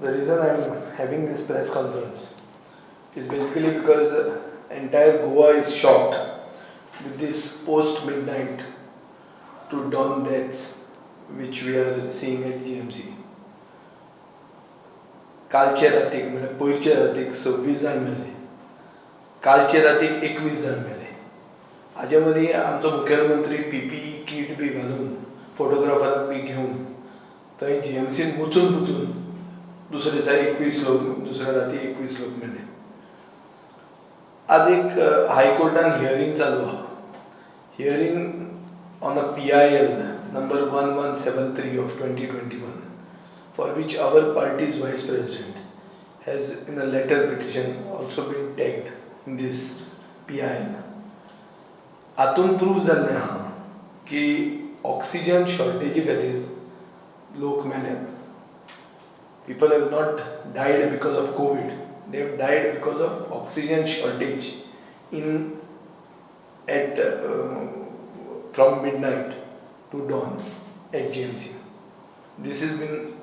The reason I am having this press conference is basically because entire Goa is shocked with this post-midnight to dawn deaths which we are seeing at GMC. कालचे रातीक म्हणजे पयरचे रातीक 26 जाण मेले, कालचे रातीक 21 जाण मेले. हाजे मदीं आमचो मुखेलमंत्री PPE किट बी घालून फोटोग्राफराक बी घेवन थंय GMCन वचून दुसरे दिसा 21 लोक, दुसऱ्या राती 21 लोक मेले. आज एक हायकोर्टान हियरिंग चालू आहा. Hearing on a PIL number 1173 of 2021, for which our party's vice president has in a letter petition also been tagged in this PIL. हातून प्रूफ जाल्लें आहा की ऑक्सिजन शॉर्टेजी खातीर लोक मेल्यात. People have not died because of COVID. They have died because of oxygen shortage from midnight to dawn at GMC. This has been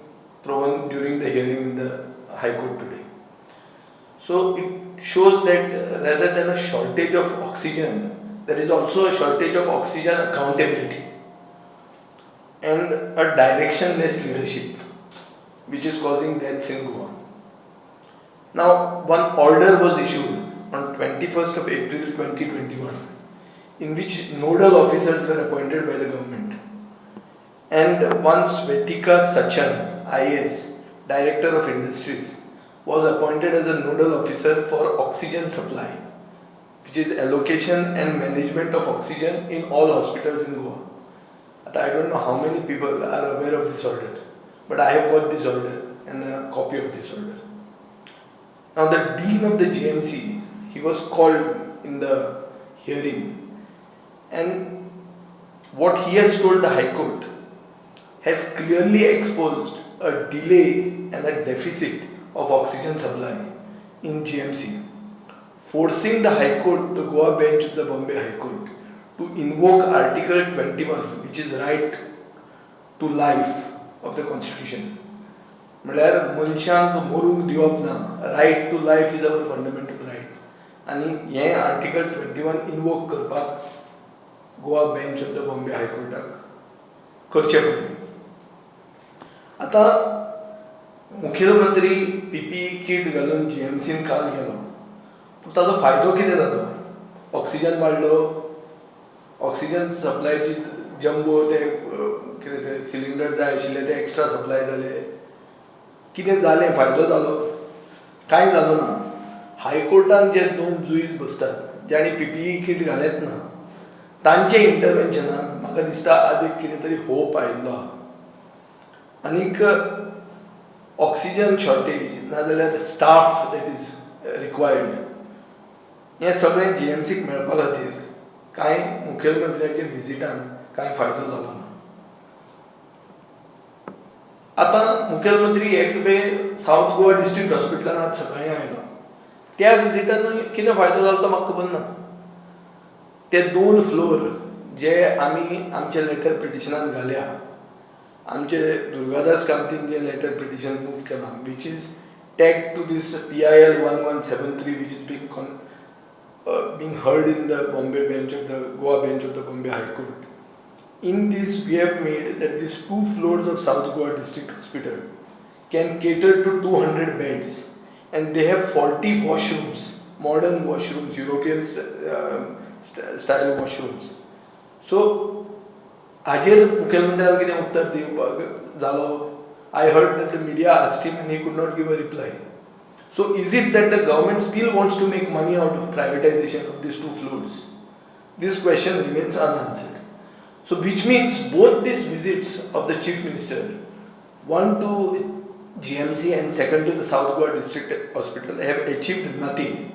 proven during the hearing in the High Court today. So it shows that rather than a shortage of oxygen, there is also a shortage of oxygen accountability and a directionless leadership, which is causing deaths in Goa. Now, one order was issued on 21st of April 2021 in which nodal officers were appointed by the government. And one Svetika Sachan, IAS, Director of Industries, was appointed as a nodal officer for oxygen supply, which is allocation and management of oxygen in all hospitals in Goa. I don't know how many people are aware of this order, but I have got this order and a copy of this order. Now the Dean of the GMC, he was called in the hearing, and what he has told the High Court has clearly exposed a delay and a deficit of oxygen supply in GMC, forcing the High Court, the Goa bench of the Bombay High Court, to invoke Article 21, which is right to life of the Constitution. म्हळ्यार मनशांक मरूंक दिवप ना, right to life is our fundamental right, आनी हें article 21 invoke करपाक Goa bench of the Bombay हायकोर्टाक करचें पडलें. आतां मुखेलमंत्री PPE किट घालून GMCन काल गेलो, पूण ताचो फायदो कितें जालो? ऑक्सिजन वाडलो, ऑक्सिजन सप्लायची जम्बो ते कितें ते सिलिंडर जाय आशिल्ले ते एक्स्ट्रा सप्लाय जाले. कितें जालें? फायदो जालो? कांय जालो ना. हायकोर्टान जे दोन जुईज बसतात ज्यांनी PPE किट घालेत ना, तांचे इंटरव्हेन्शनान म्हाका दिसता आज एक कितें तरी होप आयिल्लो आहा. आनीक ऑक्सिजन शॉर्टेज नाजाल्यार स्टाफ दॅट इज रिक्वायर्ड हें सगळें GMCक मेळपा खातीर कांय मुखेलमंत्र्याच्या विजिटान कांय फायदो जालो ना. आतां मुखेलमंत्री एक खेपे सावथ गोवा डिस्ट्रिक्ट हॉस्पिटलान आज सकाळीं आयलो. त्या विजिटान कितें फायदो जालो तो म्हाका खबर ना. ते 2 फ्लोर जे आमी आमचे लेटर पिटिशनान घाल्या, आमचे दुर्गादास कामतीन जे लेटर पिटिशन मूव केलां, which is tag to this PIL 1173, which is being heard in the Bombay bench of the Goa bench of the Bombay High Court. In this, we have made that these 2 floors of South Goa District Hospital can cater to 200 beds, and they have 40 washrooms, modern washrooms, European style washrooms. So, हाजेर मुखेलमंत्र्यान कितें उत्तर दिवपाक जालो? I heard that the media asked him and he could not give a reply. So, is it that the government still wants to make money out of privatization of these 2 floors? This question remains unanswered. So, which means both these visits of the Chief Minister, one to GMC and second to the South Goa District Hospital, have achieved nothing.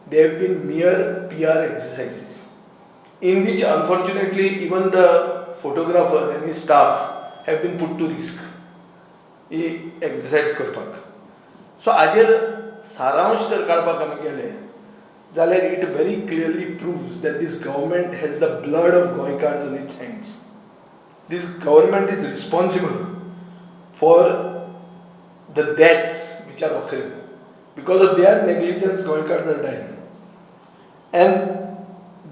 They have been mere PR exercises, in which unfortunately even the photographer and his staff have been put to risk. He exercise करपाक. So, हाजेर सारांश जर काडपाक आमी गेले जाल्यार it very clearly proves that this government has the blood of Goikards on its hands. This government is responsible for the deaths which are occurring. Because of their negligence, Goenkas are dying. And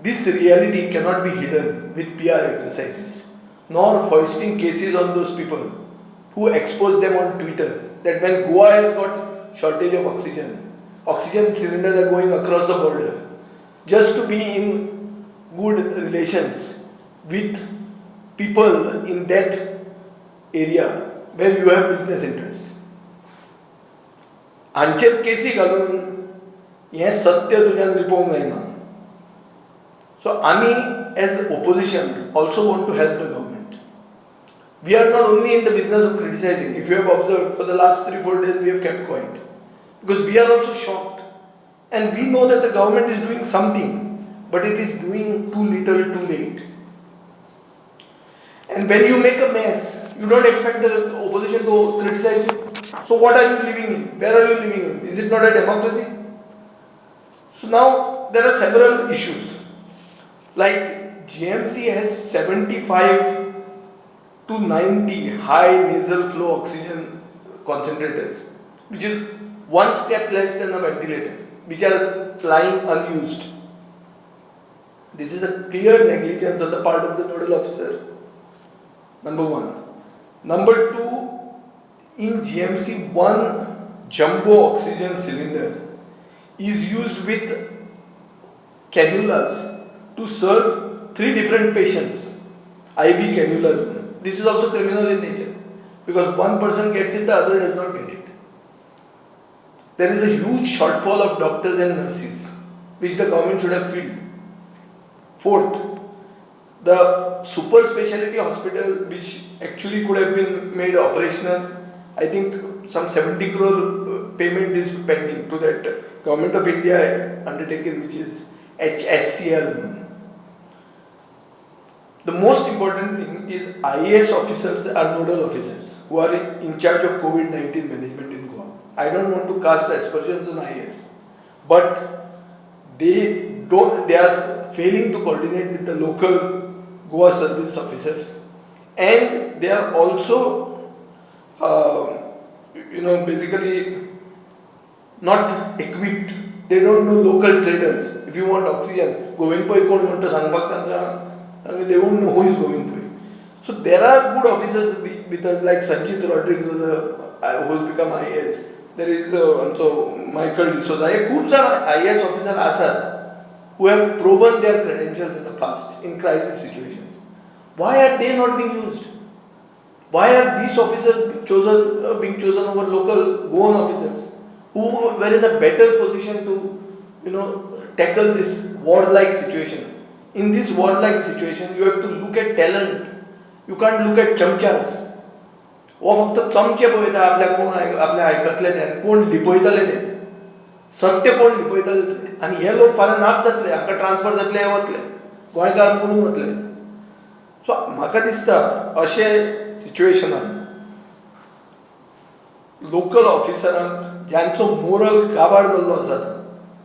this reality cannot be hidden with PR exercises, nor foisting cases on those people who expose them on Twitter that when Goa has got shortage of oxygen cylinders are going across the border just to be in good relations with people in that area where you have business interests. हांचेर केसी घालून हें सत्य तुज्यान लिपोवंक जायना. So आमी as opposition also want to help the government. We are not only in the business of criticizing. If you have observed, for the last 3-4 days we have kept quiet. Because we are also shocked. And we know that the government is doing something, but it is doing too little, too late. And when you make a mess, you don't expect the opposition to criticize you. So what are you living in? Where are you living in? Is it not a democracy? So now there are several issues. Like GMC has 75 to 90 high nasal flow oxygen concentrators, which is one step less than a ventilator, which are lying unused. This is a clear negligence on the part of the nodal officer. Number one. Number two, in GMC, one jumbo oxygen cylinder is used with cannulas to serve 3 different patients. IV cannulas. This is also criminal in nature because one person gets it, the other does not get it. There is a huge shortfall of doctors and nurses, which the government should have filled. Fourth, the super specialty hospital, which actually could have been made operational, I think some 70 crore payment is pending to that Government of India undertaken, which is HSCL. The most important thing is IAS officers are nodal officers who are in charge of COVID-19 management in Goa. I don't want to cast aspersions on IAS, but they are failing to coordinate with the local Goa service officers, and they are also basically not equipped. They don't know local traders. If you want oxygen, Govinpoi kon want to sangbak tanga, they won't know who is Govinpoi. So there are good officers with us, like Sanjit Rodriguez, who has become IAS. There is also Michael D'Souza. खूप जण IAS officers asat who have proven their credentials in the past in crisis situations. Why are they not being used? Why are these officers being chosen over local Goan officers who were in a better position to tackle this war-like situation? In this war-like situation, you have to look at talent. You can't look at chamchas. वो फक्त चमचे पळयता आपल्या आयकतले ते कोण लिपयतले ते सत्य कोण लिपयतले ते आनी हे लोक फाल्यां नाच जातले हाका ट्रान्सफर जातले हे वतले गोंयकार म्हणून वतले. सो म्हाका दिसता अशे सिच्युएशनान लोकल ऑफिसरांक ज्यांचो मोरल काबाड जाल्लो आसा,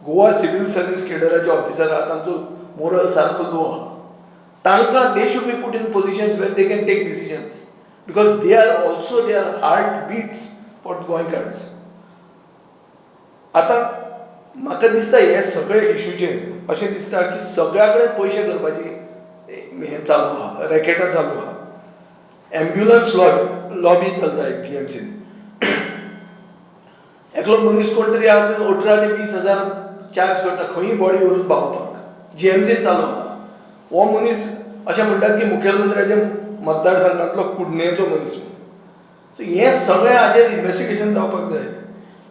गोवा सिव्हिल सर्व्हिस केडराचे ऑफिसर आहा तांचो मोरल सारको लो आहा, तांकां they should be put in positions where they can take decisions because they are also their heart beats for Goenkars. आता म्हाका दिसता हे सगळे इश्यूचेर अशें दिसता की सगळ्या कडेन पयशे करपाची हें चालू आहा, रॅकेटां चालू आहा. एम्ब्युलन्स लॉबी चलता GMCन. एकलो मनीस कोण तरी 18 ते 20,000 चार्ज करता खंयी बॉडी व्हरून पावोवपाक. GMCन चालू आहा. हो मनीस अशें म्हणटात की मुखेलमंत्र्याचे मतदारसंघातलो कुडणेचो मनीस. सो हें सगळें हाजेर इन्वेस्टिगेशन जावपाक जाय.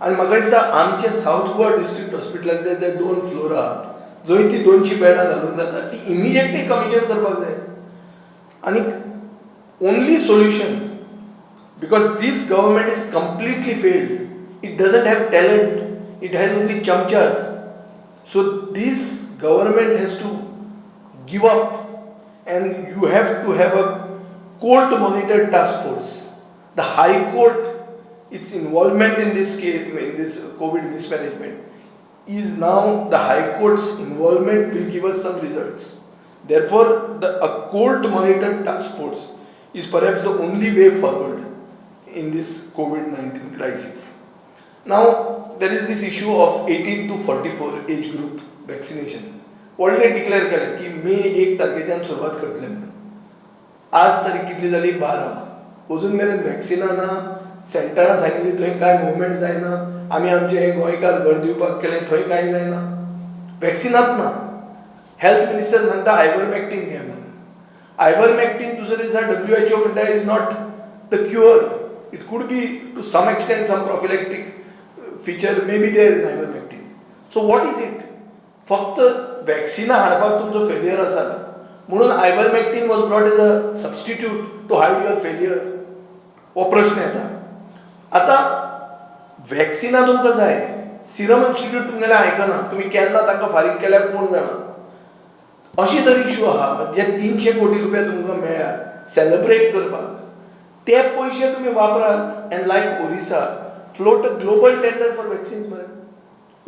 आनी म्हाका दिसता आमचे सावथ गोवा डिस्ट्रिक्ट हॉस्पिटलांतले ते 2 फ्लोर आहात जंय ती 200 बेडां घालूंक जाता ती इमिजिएटली कमिशन करपाक जाय. आनी only solution, because this government is completely failed. It doesn't have talent, it has only चमचाज. So this government has to give up. And you have to have a court monitored task force. The High Court, its involvement in this case, in this COVID mismanagement, is now the High Court's involvement will give us some results. Therefore, a court monitored task force is perhaps the only way forward in this COVID-19 crisis. Now, there is this issue of 18 to 44 age group vaccination. Already declare केलें की मे 1 तारखेच्यान सुरवात करतले म्हणून. आज तारीख कितली जाली 12. अजून मेरेन वॅक्सिनां ना. सेंटरान सांगिल्ली थंय कांय मुवमेंट जायना. आमी आमचे गोंयकार घर दिवपाक केलें थंय कांय जायना. वॅक्सिनात ना. हेल्थ मिनिस्टर सांगता आयव्हरमॅक्टीन घे म्हणून. आयव्हरमॅक्टीन दुसरे दिसा WHO म्हणटा is not the cure. It could be to some extent some prophylactic feature may be there in ivermectin. So what is it? फक्त वॅक्सिनां हाडपाक तुमचो फेलियर आसा म्हणून ivermectin was brought as a substitute to hide your failure. हो प्रश्न येता. आतां वॅक्सिनां तुमकां जाय. सिरम इन्स्टिट्यूट तुमगेलें आयकना. तुमी केन्ना तांकां फारीक केल्यार कोण जाणा. अशी तरी इश्यू आहा जे 300 कोटी रुपया तुमकां मेळ्ळ्यात सेलिब्रेट करपाक. ते पयशे तुमी वापरात and like Orissa float a global tender for vaccines मरे.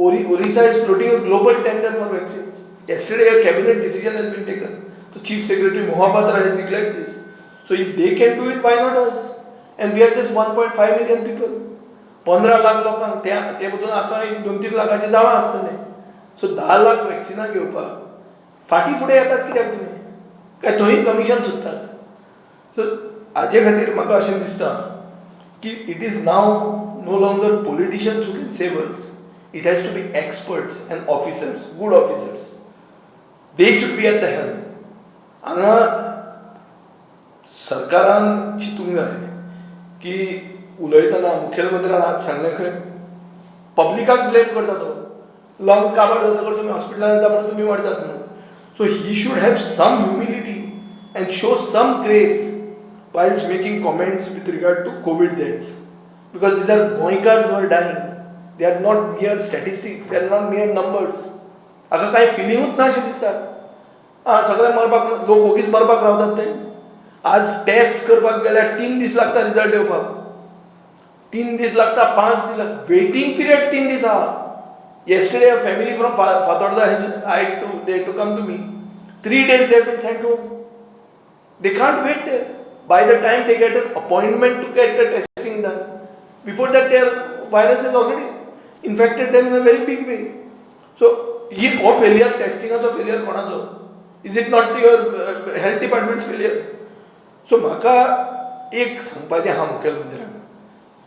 Orissa is floating a global tender for vaccines. Yesterday, a cabinet decision has been taken. So, Chief Secretary Mohapatra has declared this. So, if they can do it, why not us? And we are just 1.5 million people. 15 lakh लोकांक ते बसून आतां 2-3 लाखाची जाळां आसतले. सो 10 लाख वॅक्सिनां घेवपाक फाटीं फुडें येतात कित्याक तुमी? काय थंय कमिशन सुट्टात? सो हाजे खातीर म्हाका अशें दिसता की it is now no longer politicians who can save us. It has to be experts and officers, good officers. They should be at the helm. हांगा सरकारान चिंतूंक जाय की उलयतना मुखेलमंत्र्यान आज सांगलें खंय पब्लिकाक ब्लेम करता तो. लंग काबार जातकर तुमी हॉस्पिटलांत येता म्हणून तुमी मरतात म्हणून. So he should have some humility and show some grace whilst making comments with regard to COVID deaths. Because these are Goinkars who are dying. They are not mere statistics, they are not mere numbers. आता काही फिलिंगूच ना अशें दिसता. सगळे मरपाक लोक ओगीच मरपाक रावतात ते. आज टेस्ट करपाक गेल्यार 3 दीस लागता रिजल्ट येवपाक. 3 दीस लागता, 5 दीस लागता. वेटिंग पिरियड 3 दीस आहा. Yesterday a family from Fatorda they had to come to me. 3 days they have been sent home. They can't wait there. By the time they get an appointment to get the testing done, before that their virus has already infected them in a very big way. So, he or failure testing also failure konacho. Is it not your health department's failure? So, म्हाका एक सांगपाचें आहा मुखेलमंत्र्यांक.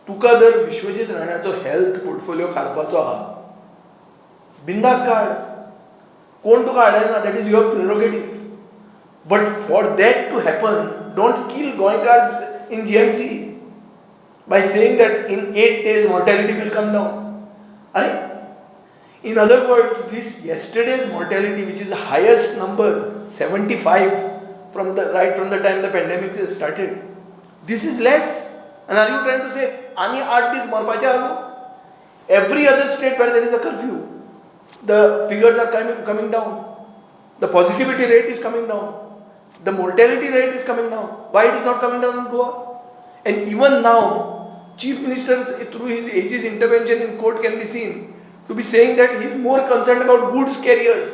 तुका जर Vishwajeet राणाचो health portfolio काडपाचो आहा, बिंदास काड. कोण तुका हाडयना, that is your prerogative. But for that to happen, don't kill गोंयकार्स in GMC by saying that in 8 days mortality will come down. In other words, this yesterday's mortality, which is the highest number, 75 from the time the pandemic started, this is less. And are you trying to say ani 8 days marpache alu? Every other state where there is a curfew, the figures are coming down. The positivity rate is coming down. The mortality rate is coming down. Why it is not coming down in Goa? And even now, Chief Minister, through his aegis intervention in court, can be seen to be saying that he is more concerned about goods carriers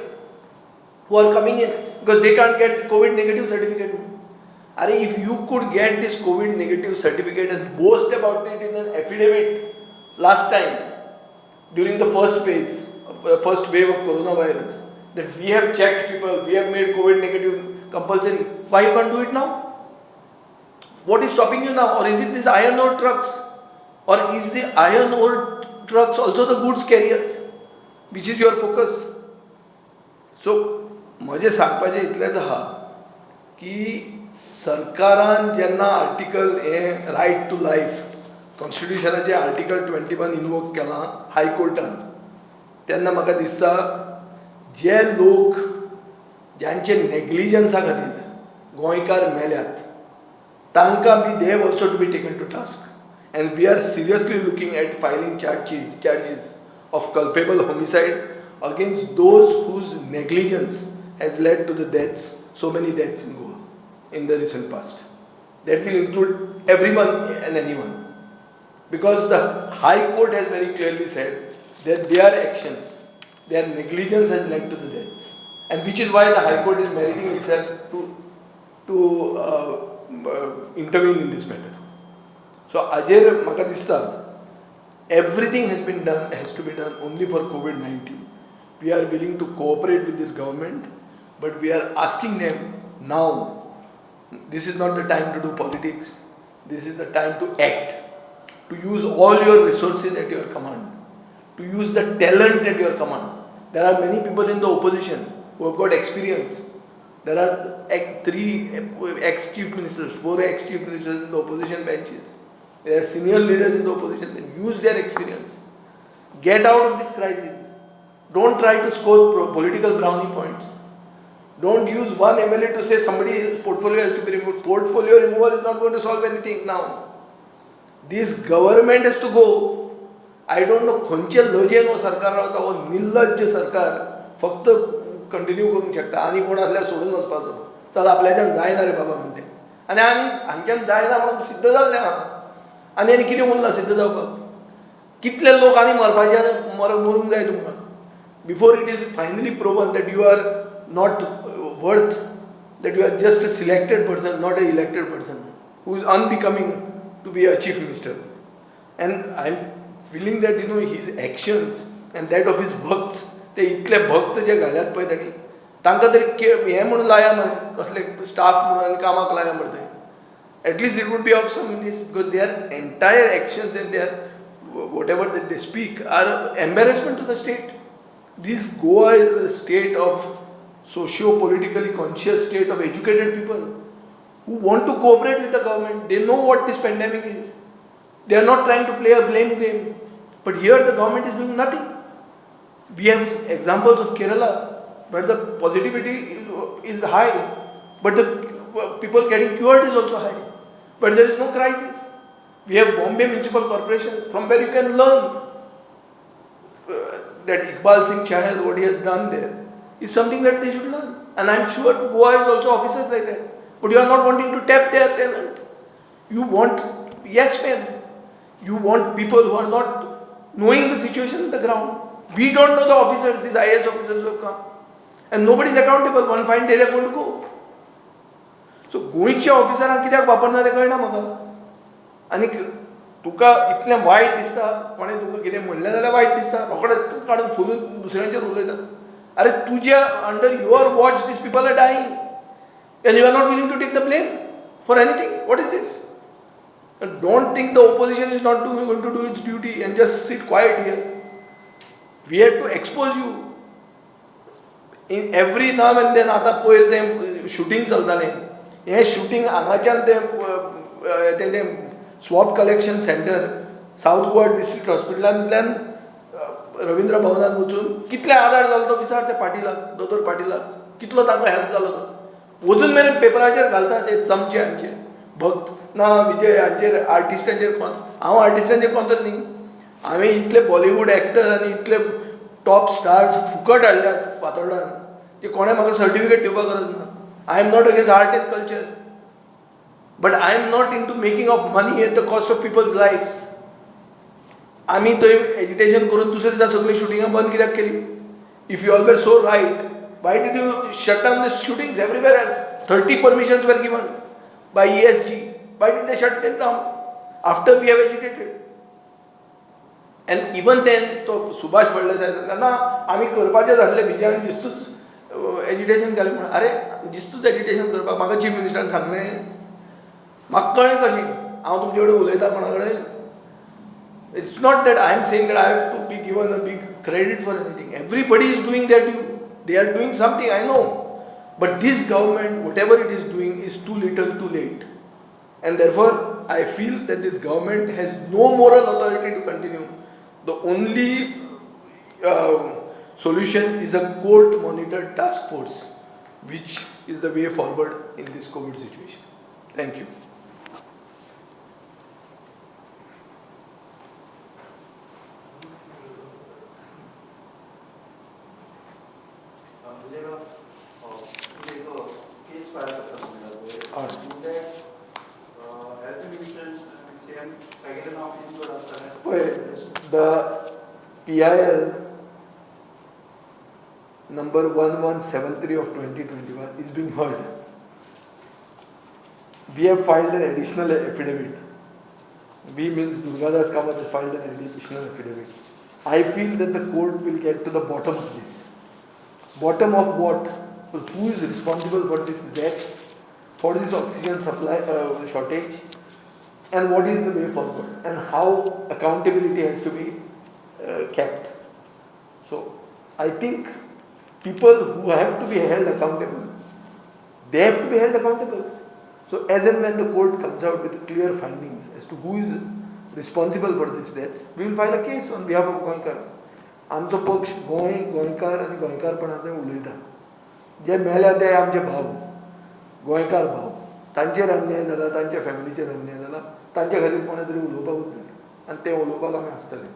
who are coming in because they can't get COVID negative certificate. If you could get this COVID negative certificate and boast about it in an affidavit last time during the first wave of coronavirus, that we have checked people, we have made COVID negative compulsory. Why you can't do it now? What is stopping you now? Or is it these iron ore trucks? Or is the iron ore trucks also the goods carriers? Which is your focus? So, म्हजें सांगपाचें इतलेंच आहा की सरकारान जेन्ना article right to life कॉन्स्टिट्यूशनाचें article 21 invoke केलां हायकोर्टान, तेन्ना म्हाका दिसता जे लोक ज्यांचे नेग्लिजन्सा खातीर गोंयकार मेल्यात तांकां B they have also to be taken to task. And we are seriously looking at filing charges of culpable homicide against those whose negligence has led to the deaths, so many deaths in Goa in the recent past. That will include everyone and anyone. Because the High Court has very clearly said that their actions, their negligence has led to the deaths. And which is why the High Court is meriting itself to intervene in this matter. So Ajay, म्हाका दिसता, everything has to be done only for COVID-19. We are willing to cooperate with this government, but we are asking them now. This is not the time to do politics. This is the time to act, to use all your resources at your command, to use the talent at your command. There are many people in the opposition who have got experience. There are 3 ex-chief ministers, 4 ex-chief ministers in the opposition benches. There are senior leaders in the opposition. Then use their experience. Get out of this crisis. Don't try to score political brownie points. Don't use one MLA to say somebody's portfolio has to be removed. Portfolio removal is not going to solve anything now. This government has to go. I don't know खंयचे लजेन हो सरकार रावता, हो निर्लज्ज सरकार फक्त continue करूंक शकता. आनी कोण आसल्यार सोडून वचपाचो. चल आपल्याच्यान जायना रे बाबा म्हणटे. आनी आमी हांच्यान जायना म्हणून सिद्ध जाल्ले आहा. आनी कितें उरलां सिद्ध जावपाक? कितले लोक आनी मरपाचे मरूंक जाय तुमकां? Before it is finally proven that you are not worth, that you are just a selected person, not an elected person, who is unbecoming to be a chief minister. And I am feeling that his actions and that of his bhakts, ते इतले भक्त जे घाल्यात पळय तांणी, तांकां तरी हें म्हणून लाया मरे, कसले स्टाफ म्हणून आनी कामाक लाया मरे थंय. At least it would be of some use, because their entire actions and their whatever that they speak are embarrassment to the state. This Goa is a state of socio-politically conscious state of educated people who want to cooperate with the government. They know what this pandemic is. They are not trying to play a blame game. But here the government is doing nothing. We have examples of Kerala where the positivity is high, but the people getting cured is also high. But there is no crisis. We have Bombay Municipal Corporation from where you can learn that Iqbal Singh Chahal, what he has done there, is something that they should learn. And I am sure Goa is also officers like that. But you are not wanting to tap their talent. You want, yes ma'am, you want people who are not knowing the situation on the ground. We don't know the officers, these IAS officers who have come. And nobody is accountable. One fine day they are going to go. So गोंयच्या ऑफिसरांक कित्याक वापरना तें कळना म्हाका. आनी तुका इतलें वायट दिसता, कोणें तुका कितें म्हणलें जाल्यार वायट दिसता, रोखडेंच काडून फुलून दुसऱ्यांचेर उलयता. अरे तुज्या under your watch this people are dying and you are not willing to take the blame for anything. What is this? And don't think the opposition is not going to do its duty and just sit quiet here. We have to expose you. In every now and then आता पळय तें shooting चलतालें. हें shooting हांगाच्यान तें swab collection centre South Goa district हॉस्पिटलांतल्यान रवींद्र भवनात वचून कितले आदार जालो तो विचार ते पाटीलाक, दोतोर पाटीलाक, कितलो तांकां हेल्प जालो तो. वचून मेरेन पेपराचेर घालता ते चमचे हांचे भक्त ना विजय हांचेर आर्टिस्टांचेर कोंत. हांव आर्टिस्टांचेर कोंतर न्ही. हांवें इतले बॉलिवूड एक्टर आनी इतले टॉप स्टार्स फुकट हाडल्यात फातोर्डान की कोणें म्हाका सर्टिफिकेट दिवपाक गरज ना. I am not against art and culture, but I am not into making of money at the cost of people's lifes. आमी थंय एजिटेशन करून दुसरे दिसा सगळी शुटिंगां बंद कित्याक केली? If you always so right, why did you shut down the shootings everywhere else? 30 permissions were given by ESG. Why did they shut them down after we have agitated? And even then, तो सुभाष फळदेसाय सांगता ना आमी करपाचें आसलें बिजान जिस्तूच agitation केलें म्हणून. अरे जिस्तूच agitation करपाक म्हाका चीफ मिनिस्टरान सांगलें, म्हाका कळ्ळें कशें हांव तुमचे कडेन उलयतां कोणा कडेन. It's not that I am saying that I have to be given a big credit for anything. Everybody is doing their due. They are doing something, I know. But this government, whatever it is doing, is too little, too late. And therefore, I feel that this government has no moral authority to continue. The only solution is a court-monitored task force, which is the way forward in this COVID situation. Thank you. The PIL number 1173 of 2021 is being heard. We have filed an additional affidavit We means Durgadas Kamath has filed an additional affidavit. I feel that the court will get to the bottom of this. Bottom of what? Who is responsible for this death, for this oxygen supply shortage, and what is the way forward, and how accountability has to be kept. So I think people who have to be held accountable, they have to be held accountable. So as and when the court comes out with clear findings as to who is responsible for these deaths, we will file a case on behalf of Goenkar. आमचो पक्ष गोंय गोंयकार आनी गोंयकारपणाचो उलयता. जे मेल्या ते आमचे भाव, गोंयकार भाव, तांचेर अन्याय जाला, तांच्या फॅमिलीचेर अन्याय जाला, तांचे खातीर कोणे तरी उलोवपाकूच जाय आनी ते उलोवपाक आमी आसतले.